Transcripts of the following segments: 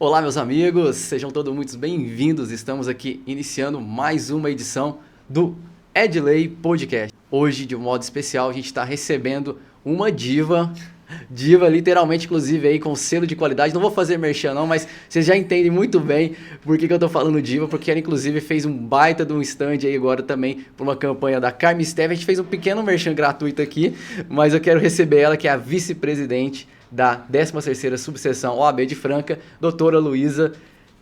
Olá, meus amigos, sejam todos muito bem-vindos. Estamos aqui iniciando mais uma edição do Edley Podcast. Hoje, de um modo especial, a gente está recebendo uma diva literalmente, inclusive, aí com selo de qualidade. Não vou fazer merchan não, mas vocês já entendem muito bem por que eu tô falando diva, porque ela, inclusive, fez um baita de um stand aí agora também por uma campanha da Carmen Steve. A gente fez um pequeno merchan gratuito aqui, mas eu quero receber ela, que é a vice-presidente da 13ª Subseção OAB de Franca, doutora Luísa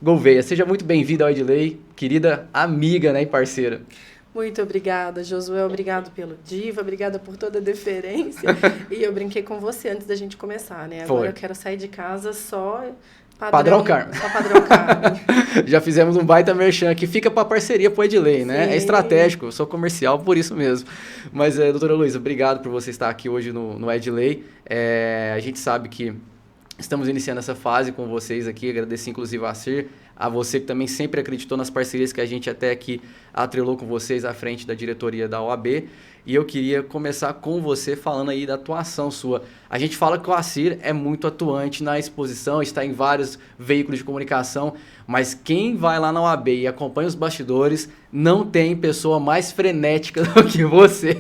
Gouveia. Seja muito bem-vinda ao Edley, querida amiga, né, e parceira. Muito obrigada, Josué. Obrigado pelo diva, obrigada por toda a deferência. E eu brinquei com você antes da gente começar, né? Agora eu quero sair de casa só Padrão Carmen. Só padrão Carmen. Já fizemos um baita merchan que fica para parceria pro Edley, né? Sim. É estratégico, eu sou comercial por isso mesmo. Mas, doutora Luísa, obrigado por você estar aqui hoje no Edley. A gente sabe que estamos iniciando essa fase com vocês aqui, agradecer inclusive a Cir, a você que também sempre acreditou nas parcerias que a gente até aqui atrelou com vocês à frente da diretoria da OAB. E eu queria começar com você falando aí da atuação sua. A gente fala que o Acir é muito atuante na exposição, está em vários veículos de comunicação, mas quem vai lá na OAB e acompanha os bastidores, não tem pessoa mais frenética do que você,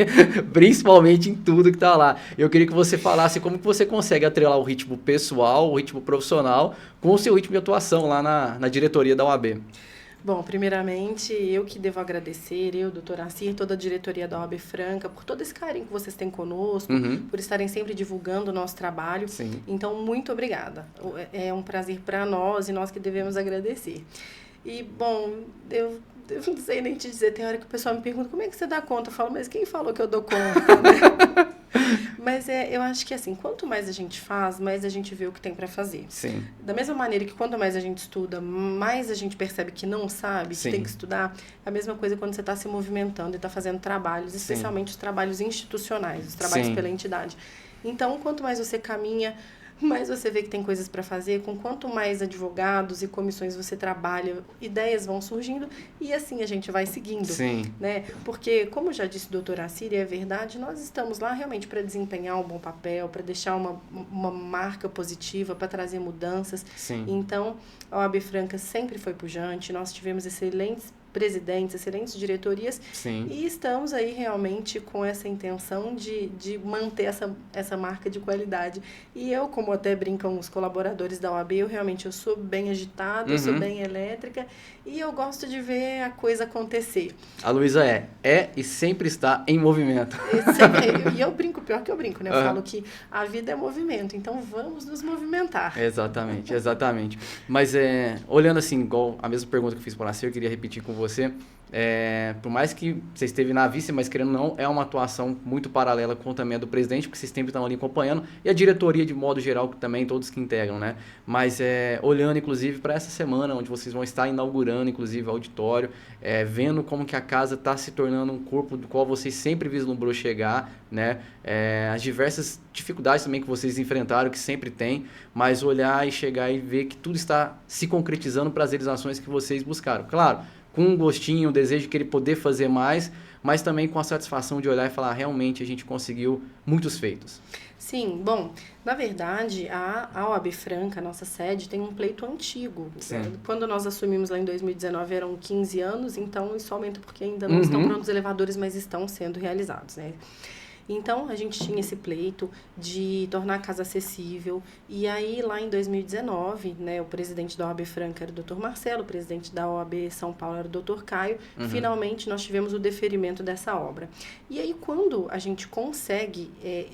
principalmente em tudo que está lá. Eu queria que você falasse como que você consegue atrelar o ritmo pessoal, o ritmo profissional, com o seu ritmo de atuação lá na diretoria da OAB. Bom, primeiramente, eu que devo agradecer, eu, doutora Acir, toda a diretoria da OAB Franca, por todo esse carinho que vocês têm conosco, por estarem sempre divulgando o nosso trabalho. Sim. Então, muito obrigada. É um prazer para nós e nós que devemos agradecer. E, bom, eu não sei nem te dizer, tem hora que o pessoal me pergunta como é que você dá conta? Eu falo, mas quem falou que eu dou conta, né? Mas eu acho que assim, quanto mais a gente faz, mais a gente vê o que tem para fazer. Sim. Da mesma maneira que quanto mais a gente estuda, mais a gente percebe que não sabe, que tem que estudar. É a mesma coisa quando você está se movimentando e está fazendo trabalhos, especialmente os trabalhos institucionais, os trabalhos pela entidade. Então, quanto mais você caminha, mais você vê que tem coisas para fazer, com quanto mais advogados e comissões você trabalha, ideias vão surgindo e assim a gente vai seguindo. Sim. Né? Porque, como já disse o doutor Acir, é verdade, nós estamos lá realmente para desempenhar um bom papel, para deixar uma marca positiva, para trazer mudanças. Sim. Então, a OAB Franca sempre foi pujante, nós tivemos excelentes presidentes, excelentes diretorias. Sim. E estamos aí realmente com essa intenção de manter essa marca de qualidade. E eu, como até brincam os colaboradores da OAB, eu sou bem agitada, eu sou bem elétrica e eu gosto de ver a coisa acontecer. A Luísa é e sempre está em movimento. E eu brinco, pior que eu brinco, né? Eu falo que a vida é movimento, então vamos nos movimentar. Exatamente. Mas olhando assim, igual a mesma pergunta que eu fiz para o Nascer, eu queria repetir com você. Por mais que você esteve na vice, mas querendo ou não, é uma atuação muito paralela com também a do presidente, porque vocês sempre estão ali acompanhando, e a diretoria de modo geral, que também todos que integram, né? Mas olhando, inclusive, para essa semana, onde vocês vão estar inaugurando, inclusive, o auditório, vendo como que a casa está se tornando um corpo do qual vocês sempre vislumbrou chegar, né? As diversas dificuldades também que vocês enfrentaram, que sempre tem, mas olhar e chegar e ver que tudo está se concretizando para as realizações que vocês buscaram. Claro, com um gostinho, um desejo de querer poder fazer mais, mas também com a satisfação de olhar e falar, realmente a gente conseguiu muitos feitos. Sim, bom, na verdade, a OAB Franca, a nossa sede, tem um pleito antigo. Sim. Quando nós assumimos lá em 2019, eram 15 anos, então isso aumenta porque ainda não estão prontos os elevadores, mas estão sendo realizados, né? Então, a gente tinha esse pleito de tornar a casa acessível. E aí, lá em 2019, né, o presidente da OAB Franca era o Dr. Marcelo, o presidente da OAB São Paulo era o Dr. Caio. Finalmente, nós tivemos o deferimento dessa obra. E aí, quando a gente consegue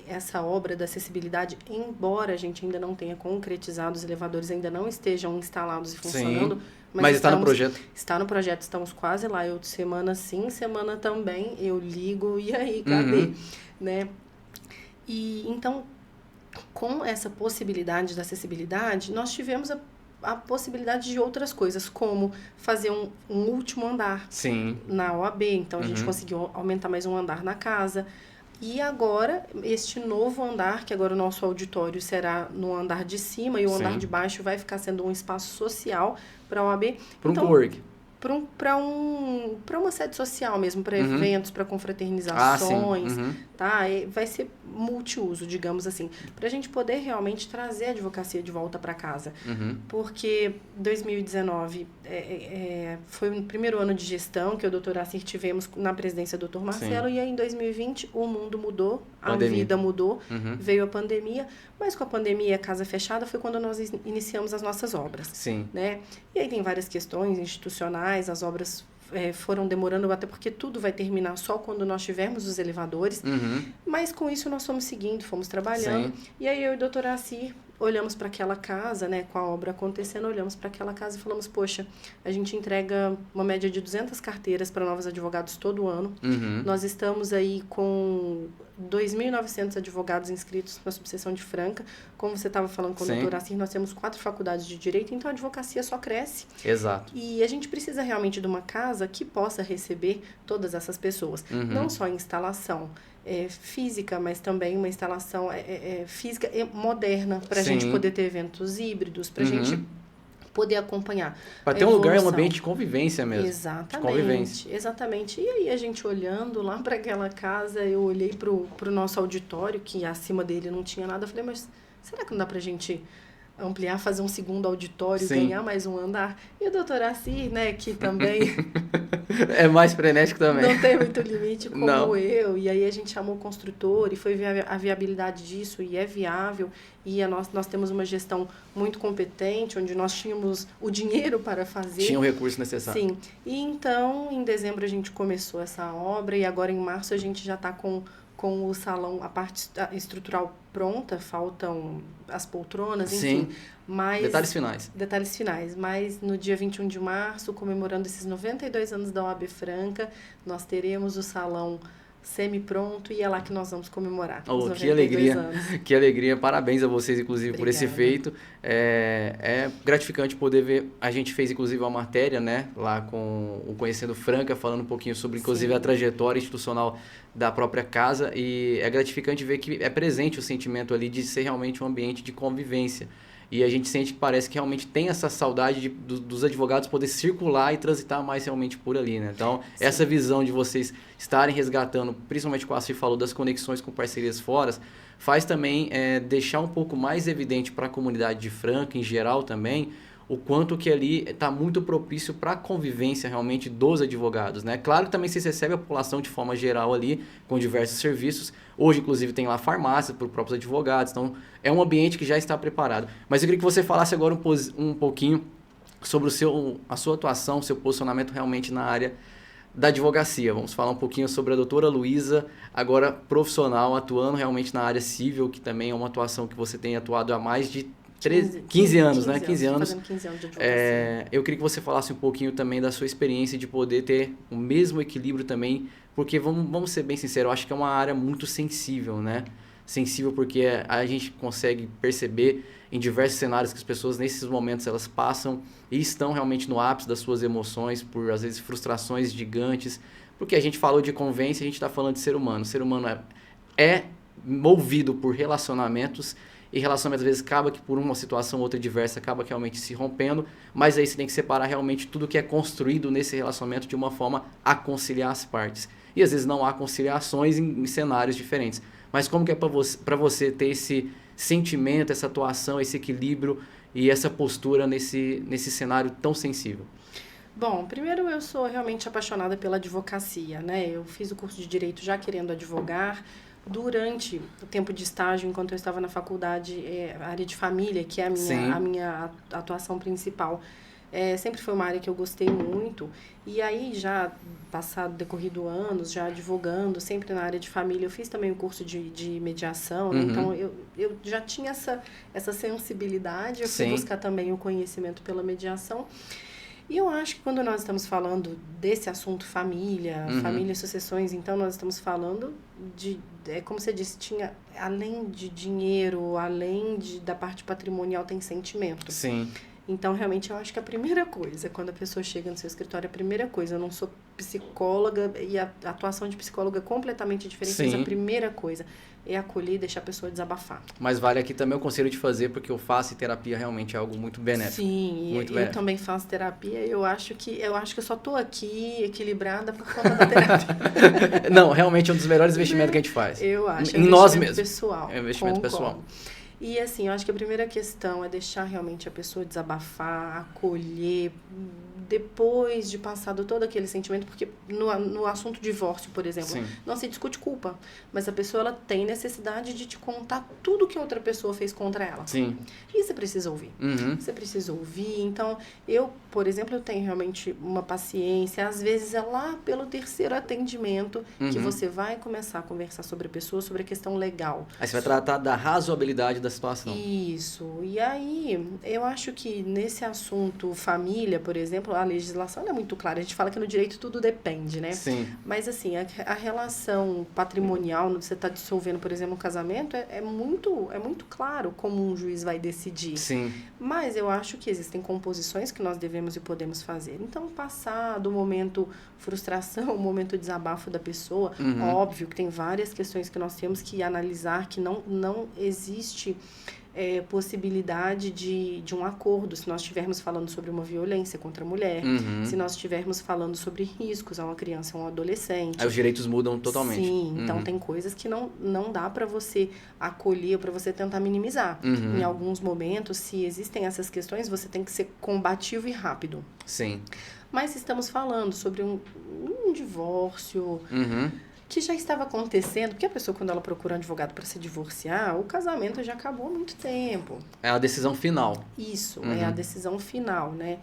essa obra da acessibilidade, embora a gente ainda não tenha concretizado, os elevadores ainda não estejam instalados e funcionando... Sim. Mas está no projeto? Está no projeto, estamos quase lá. Eu, semana sim, semana também, eu ligo, e aí, cadê? Né? E, então, com essa possibilidade da acessibilidade, nós tivemos a possibilidade de outras coisas, como fazer um último andar na OAB. Então, a gente conseguiu aumentar mais um andar na casa. E agora, este novo andar, que agora o nosso auditório será no andar de cima e o andar de baixo vai ficar sendo um espaço social para a OAB. Para um coworking. para uma sede social mesmo, para eventos, para confraternizações, tá? Vai ser multiuso, digamos assim, para a gente poder realmente trazer a advocacia de volta para casa. Porque 2019 foi o primeiro ano de gestão que o doutor Assir tivemos na presidência do doutor Marcelo, e aí em 2020 o mundo mudou, a vida mudou, veio a pandemia, mas com a pandemia, a casa fechada, foi quando nós iniciamos as nossas obras. Né? E aí tem várias questões institucionais, as obras foram demorando, até porque tudo vai terminar só quando nós tivermos os elevadores, mas com isso nós fomos seguindo, fomos trabalhando, e aí eu e o doutor Assir olhamos para aquela casa, né, com a obra acontecendo, olhamos para aquela casa e falamos, poxa, a gente entrega uma média de 200 carteiras para novos advogados todo ano, nós estamos aí com 2.900 advogados inscritos na subseção de Franca, como você estava falando com o doutor Assir, nós temos 4 faculdades de Direito, então a advocacia só cresce. Exato. E a gente precisa realmente de uma casa que possa receber todas essas pessoas, não só em instalação física, mas também uma instalação física e moderna, para a gente poder ter eventos híbridos, para a gente poder acompanhar. Para ter um lugar, um ambiente de convivência mesmo. Exatamente. De convivência. Exatamente. E aí a gente olhando lá para aquela casa, eu olhei pro nosso auditório, que acima dele não tinha nada, eu falei, mas será que não dá pra gente ampliar, fazer um segundo auditório, ganhar mais um andar? E o doutor Assir, né, que também... é mais frenético também. Não tem muito limite como eu. E aí a gente chamou o construtor e foi ver a viabilidade disso, e é viável. E nós temos uma gestão muito competente, onde nós tínhamos o dinheiro para fazer. Tinha o recurso necessário. Sim. E então, em dezembro a gente começou essa obra, e agora em março a gente já está com o salão, a parte estrutural pronta, faltam as poltronas, enfim. Mas, Detalhes finais. Mas no dia 21 de março, comemorando esses 92 anos da OAB Franca, nós teremos o salão semi-pronto, e é lá que nós vamos comemorar os 92 que alegria, anos. Que alegria, parabéns a vocês, inclusive, Obrigada. por esse feito. É gratificante poder ver, a gente fez, inclusive, uma matéria, né, lá com o Conhecendo Franca, falando um pouquinho sobre, inclusive, a trajetória institucional da própria casa, e é gratificante ver que é presente o sentimento ali de ser realmente um ambiente de convivência. E a gente sente que parece que realmente tem essa saudade dos advogados poder circular e transitar mais realmente por ali, né? Então, essa visão de vocês estarem resgatando, principalmente com a Assir falou das conexões com parcerias fora, faz também deixar um pouco mais evidente para a comunidade de Franca, em geral também, o quanto que ali está muito propício para a convivência realmente dos advogados, né? Claro que também vocês recebem a população de forma geral ali, com diversos serviços. Hoje, inclusive, tem lá farmácia para os próprios advogados, então é um ambiente que já está preparado. Mas eu queria que você falasse agora um pouquinho sobre a sua atuação, o seu posicionamento realmente na área da advocacia. Vamos falar um pouquinho sobre a doutora Luísa, agora profissional, atuando realmente na área civil, que também é uma atuação que você tem atuado há mais de 15 anos, né? 15 anos. Fazendo 15 anos de advocacia. Eu queria que você falasse um pouquinho também da sua experiência de poder ter o mesmo equilíbrio também, porque vamos ser bem sinceros, eu acho que é uma área muito sensível, né? Sensível porque a gente consegue perceber em diversos cenários que as pessoas nesses momentos elas passam e estão realmente no ápice das suas emoções, por às vezes frustrações gigantes, porque a gente falou de convivência, a gente está falando de ser humano. O ser humano é movido por relacionamentos, e relacionamento às vezes acaba que por uma situação ou outra diversa acaba realmente se rompendo, mas aí você tem que separar realmente tudo que é construído nesse relacionamento de uma forma a conciliar as partes. E às vezes não há conciliações em cenários diferentes. Mas como que é para você ter esse sentimento, essa atuação, esse equilíbrio e essa postura nesse cenário tão sensível? Bom, primeiro eu sou realmente apaixonada pela advocacia, né? Eu fiz o curso de Direito já querendo advogar. Durante o tempo de estágio, enquanto eu estava na faculdade, a área de família, que é a minha atuação principal, sempre foi uma área que eu gostei muito. E aí, já decorrido anos, já advogando, sempre na área de família, eu fiz também o curso de mediação, né? Então eu já tinha essa sensibilidade, eu fui buscar também o conhecimento pela mediação. E eu acho que quando nós estamos falando desse assunto família e sucessões, então nós estamos falando como você disse, além de dinheiro, além da parte patrimonial, tem sentimento. Sim. Então, realmente, eu acho que a primeira coisa, quando a pessoa chega no seu escritório, a primeira coisa, eu não sou psicóloga e a atuação de psicóloga é completamente diferente, mas a primeira coisa é acolher e deixar a pessoa desabafar. Mas vale aqui também o conselho de fazer, porque eu faço e terapia realmente é algo muito benéfico. Sim, muito eu também faço terapia e eu acho que eu só tô aqui equilibrada por conta da terapia. Não, realmente é um dos melhores investimentos que a gente faz. Eu acho. Em nós mesmos. Pessoal. É um investimento pessoal. E assim, eu acho que a primeira questão é deixar realmente a pessoa desabafar, acolher, depois de passado todo aquele sentimento, porque no assunto divórcio, por exemplo, Sim. não se discute culpa, mas a pessoa ela tem necessidade de te contar tudo que a outra pessoa fez contra ela. Sim. E você precisa ouvir. Uhum. Você precisa ouvir. Então, eu, por exemplo, eu tenho realmente uma paciência, às vezes é lá pelo terceiro atendimento que você vai começar a conversar sobre a pessoa, sobre a questão legal. Aí você vai tratar da razoabilidade da situação. Isso. E aí, eu acho que nesse assunto família, por exemplo, a legislação não é muito clara. A gente fala que no direito tudo depende, né? Sim. Mas assim, a relação patrimonial, você está dissolvendo, por exemplo, um casamento, é muito claro como um juiz vai decidir. Sim. Mas eu acho que existem composições que nós devemos e podemos fazer. Então, passar do momento frustração, o momento desabafo da pessoa, óbvio que tem várias questões que nós temos que analisar, que não existe possibilidade de um acordo, se nós estivermos falando sobre uma violência contra a mulher, se nós estivermos falando sobre riscos a uma criança ou a um adolescente. Aí os direitos mudam totalmente. Sim, então tem coisas que não dá para você acolher, para você tentar minimizar. Em alguns momentos, se existem essas questões, você tem que ser combativo e rápido. Sim. Mas estamos falando sobre um divórcio... que já estava acontecendo, porque a pessoa, quando ela procura um advogado para se divorciar, o casamento já acabou há muito tempo. É a decisão final. Isso, é a decisão final, né?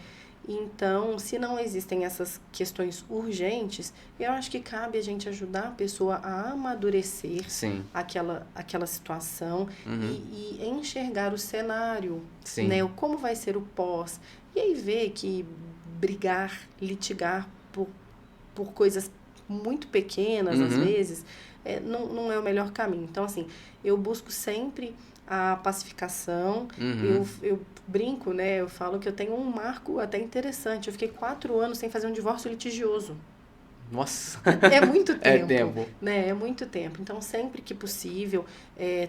Então, se não existem essas questões urgentes, eu acho que cabe a gente ajudar a pessoa a amadurecer aquela situação e enxergar o cenário, né? Como vai ser o pós. E aí ver que brigar, litigar por coisas muito pequenas, às vezes, não é o melhor caminho. Então, assim, eu busco sempre a pacificação. Eu brinco, né? Eu falo que eu tenho um marco até interessante. Eu fiquei 4 anos sem fazer um divórcio litigioso. Nossa! É muito tempo. É tempo. Né? É muito tempo. Então, sempre que possível,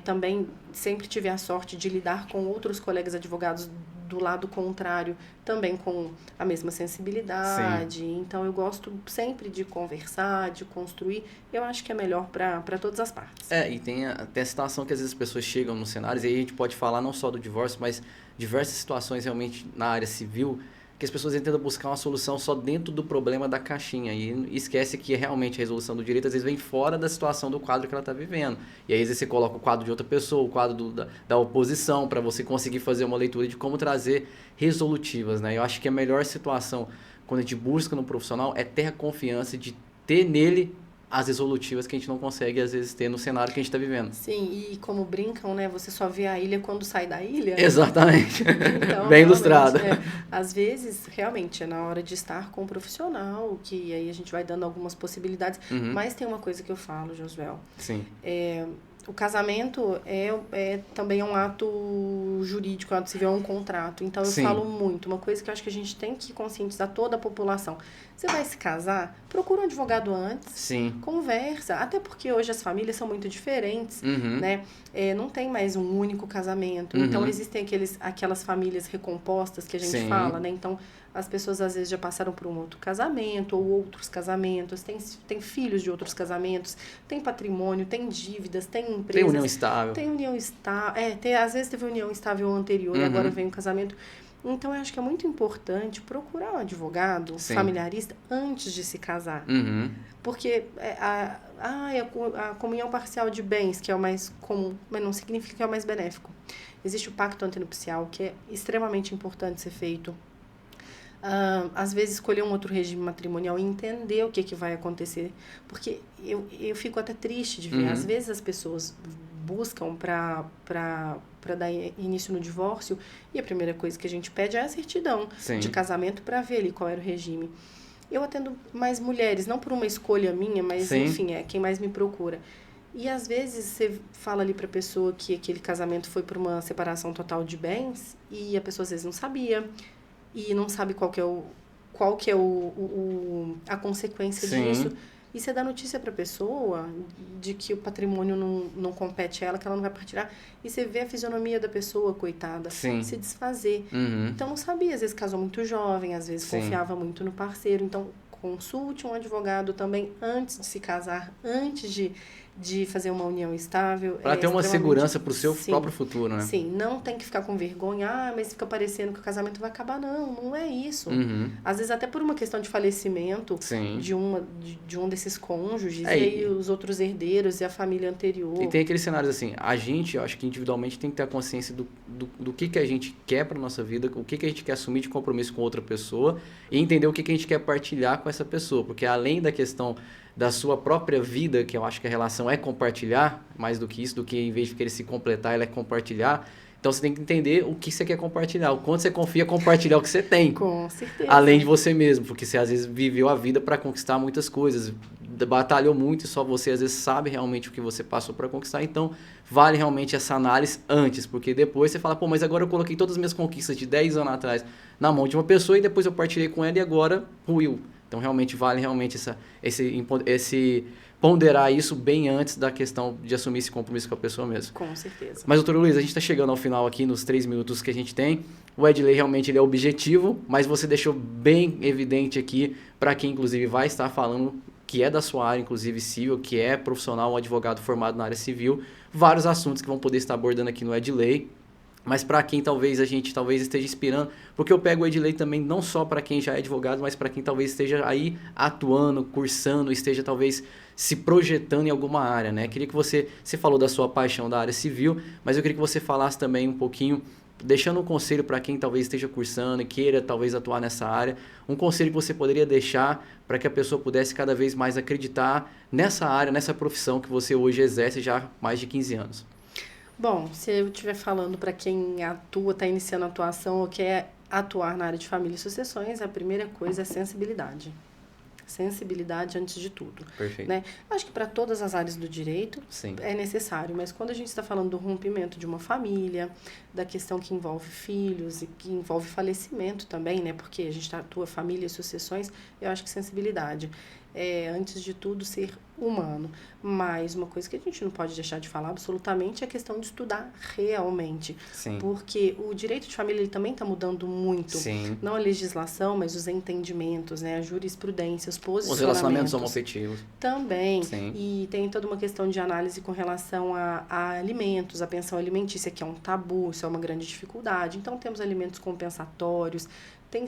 também sempre tive a sorte de lidar com outros colegas advogados do lado contrário, também com a mesma sensibilidade. Então, eu gosto sempre de conversar, de construir. Eu acho que é melhor para todas as partes. E tem a situação que às vezes as pessoas chegam nos cenários, e aí a gente pode falar não só do divórcio, mas diversas situações realmente na área civil, que as pessoas tentam buscar uma solução só dentro do problema da caixinha e esquece que realmente a resolução do direito às vezes vem fora da situação do quadro que ela está vivendo. E aí às vezes você coloca o quadro de outra pessoa, o quadro da oposição, para você conseguir fazer uma leitura de como trazer resolutivas, né? Eu acho que a melhor situação quando a gente busca no profissional é ter a confiança de ter nele as resolutivas que a gente não consegue, às vezes, ter no cenário que a gente está vivendo. Sim, e como brincam, né? Você só vê a ilha quando sai da ilha. Exatamente. Então, bem ilustrado. Às vezes, realmente, é na hora de estar com um profissional, que aí a gente vai dando algumas possibilidades. Mas tem uma coisa que eu falo, Josuel. Sim. O casamento também é um ato jurídico, um ato civil, é um contrato. Então, eu falo muito. Uma coisa que eu acho que a gente tem que conscientizar toda a população. Você vai se casar, procura um advogado antes. Sim. Conversa. Até porque hoje as famílias são muito diferentes, né? Não tem mais um único casamento. Então, existem aquelas famílias recompostas que a gente fala, né? Então, as pessoas às vezes já passaram por um outro casamento ou outros casamentos, tem filhos de outros casamentos, tem patrimônio, tem dívidas, tem empresas. Tem união estável. Tem união estável. Às vezes teve união estável anterior, agora vem um casamento. Então, eu acho que é muito importante procurar um advogado familiarista antes de se casar. Porque a comunhão parcial de bens, que é o mais comum, mas não significa que é o mais benéfico. Existe o pacto antenupcial, que é extremamente importante ser feito. Às vezes, escolher um outro regime matrimonial e entender o que vai acontecer. Porque eu fico até triste de ver. Às vezes, as pessoas buscam para dar início no divórcio e a primeira coisa que a gente pede é a certidão de casamento para ver ali qual era o regime. Eu atendo mais mulheres, não por uma escolha minha, mas enfim, é quem mais me procura. E às vezes você fala ali pra pessoa que aquele casamento foi por uma separação total de bens e a pessoa às vezes não sabia e não sabe qual que é a consequência Sim. disso. E você dá notícia pra pessoa de que o patrimônio não compete a ela, que ela não vai partilhar. E você vê a fisionomia da pessoa, coitada, Sim. se desfazer. Uhum. Então não sabia, às vezes casou muito jovem, às vezes Sim. confiava muito no parceiro. Então consulte um advogado também antes de se casar, antes de fazer uma união estável. Para ter uma segurança para o seu próprio futuro, né? Sim, não tem que ficar com vergonha, mas fica parecendo que o casamento vai acabar. Não é isso. Uhum. Às vezes até por uma questão de falecimento de um desses cônjuges, e aí os outros herdeiros e a família anterior. E tem aqueles cenários assim, a gente, eu acho que individualmente tem que ter a consciência do que a gente quer para nossa vida, o que a gente quer assumir de compromisso com outra pessoa e entender o que a gente quer partilhar com essa pessoa, porque além da questão da sua própria vida, que eu acho que a relação é compartilhar, mais do que isso, do que em vez de querer se completar, ela é compartilhar. Então você tem que entender o que você quer compartilhar, o quanto você confia compartilhar o que você tem. Com certeza. Além de você mesmo, porque você às vezes viveu a vida para conquistar muitas coisas, batalhou muito e só você às vezes sabe realmente o que você passou para conquistar. Então vale realmente essa análise antes, porque depois você fala, pô, mas agora eu coloquei todas as minhas conquistas de 10 anos atrás na mão de uma pessoa e depois eu partilhei com ela e agora ruiu. Então realmente vale esse ponderar isso bem antes da questão de assumir esse compromisso com a pessoa mesmo. Com certeza. Mas, doutor Luiz, a gente está chegando ao final aqui, nos 3 minutos que a gente tem. O Edley realmente ele é objetivo, mas você deixou bem evidente aqui, para quem inclusive vai estar falando, que é da sua área, inclusive civil, que é profissional, um advogado formado na área civil, vários assuntos que vão poder estar abordando aqui no Edley. Mas para quem talvez a gente esteja inspirando, porque eu pego o Edley também não só para quem já é advogado, mas para quem talvez esteja aí atuando, cursando, esteja talvez se projetando em alguma área, né? Queria que você falou da sua paixão da área civil, mas eu queria que você falasse também um pouquinho, deixando um conselho para quem talvez esteja cursando e queira talvez atuar nessa área, um conselho que você poderia deixar para que a pessoa pudesse cada vez mais acreditar nessa área, nessa profissão que você hoje exerce já há mais de 15 anos. Bom, se eu estiver falando para quem atua, está iniciando a atuação ou quer atuar na área de família e sucessões, a primeira coisa é sensibilidade. Sensibilidade antes de tudo. Perfeito. Né? Acho que para todas as áreas do direito Sim. é necessário, mas quando a gente está falando do rompimento de uma família, da questão que envolve filhos e que envolve falecimento também, né? Porque a gente atua família e sucessões, eu acho que sensibilidade. Antes de tudo, ser humano. Mas uma coisa que a gente não pode deixar de falar absolutamente é a questão de estudar realmente. Sim. Porque o direito de família ele também está mudando muito. Sim. Não a legislação, mas os entendimentos, né? A jurisprudência, os posicionamentos. Os relacionamentos homoafetivos. Também. Sim. E tem toda uma questão de análise com relação a alimentos, a pensão alimentícia, que é um tabu, isso é uma grande dificuldade. Então, temos alimentos compensatórios, tem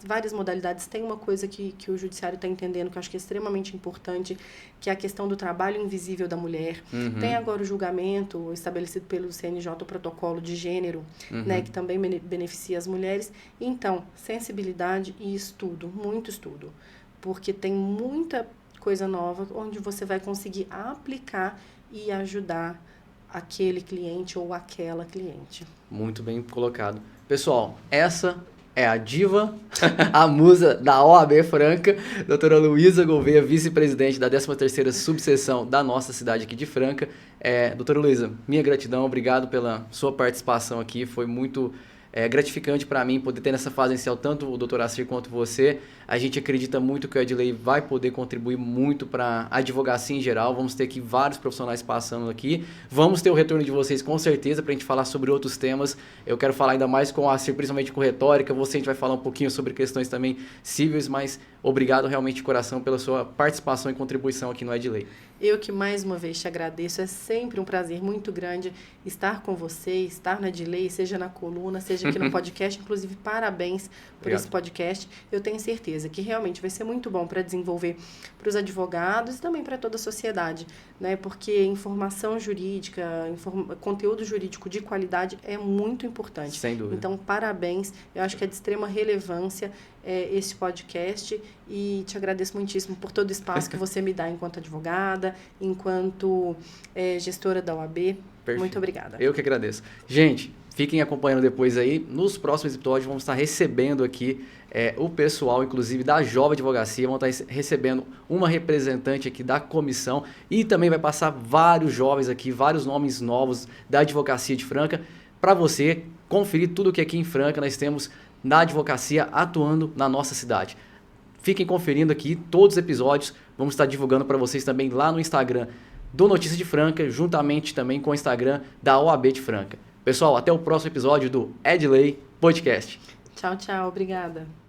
várias modalidades. Tem uma coisa que o judiciário está entendendo, que eu acho que é extremamente importante, que é a questão do trabalho invisível da mulher. Uhum. Tem agora o julgamento estabelecido pelo CNJ, o protocolo de gênero, né, que também beneficia as mulheres. Então, sensibilidade e estudo, muito estudo, porque tem muita coisa nova onde você vai conseguir aplicar e ajudar aquele cliente ou aquela cliente. Muito bem colocado. Pessoal, essa é a diva, a musa da OAB Franca, doutora Luísa Gouveia, vice-presidente da 13ª subseção da nossa cidade aqui de Franca. Doutora Luísa, minha gratidão, obrigado pela sua participação aqui, foi muito gratificante para mim poder ter nessa fase inicial tanto o doutor Assir quanto você. A gente acredita muito que o Edley vai poder contribuir muito para a advocacia em geral. Vamos ter aqui vários profissionais passando aqui. Vamos ter o retorno de vocês com certeza para a gente falar sobre outros temas. Eu quero falar ainda mais com o Assir, principalmente com retórica. Você, a gente vai falar um pouquinho sobre questões também cíveis, mas obrigado realmente de coração pela sua participação e contribuição aqui no Edley. Eu que mais uma vez te agradeço, é sempre um prazer muito grande estar com você, estar na Edley, seja na coluna, seja aqui no podcast. Inclusive, parabéns por esse podcast. Eu tenho certeza que realmente vai ser muito bom para desenvolver para os advogados e também para toda a sociedade, né? Porque informação jurídica, conteúdo jurídico de qualidade é muito importante. Sem dúvida. Então, parabéns. Eu acho que é de extrema relevância esse podcast e te agradeço muitíssimo por todo o espaço que você me dá enquanto advogada, enquanto gestora da OAB. Perfeito. Muito obrigada. Eu que agradeço. Gente, fiquem acompanhando depois aí. Nos próximos episódios vamos estar recebendo aqui o pessoal, inclusive, da Jovem Advocacia, vão estar recebendo uma representante aqui da comissão e também vai passar vários jovens aqui, vários nomes novos da Advocacia de Franca, para você conferir tudo que aqui em Franca nós temos na advocacia atuando na nossa cidade. Fiquem conferindo aqui todos os episódios, vamos estar divulgando para vocês também lá no Instagram do Notícias de Franca, juntamente também com o Instagram da OAB de Franca. Pessoal, até o próximo episódio do Edley Podcast. Tchau, tchau. Obrigada.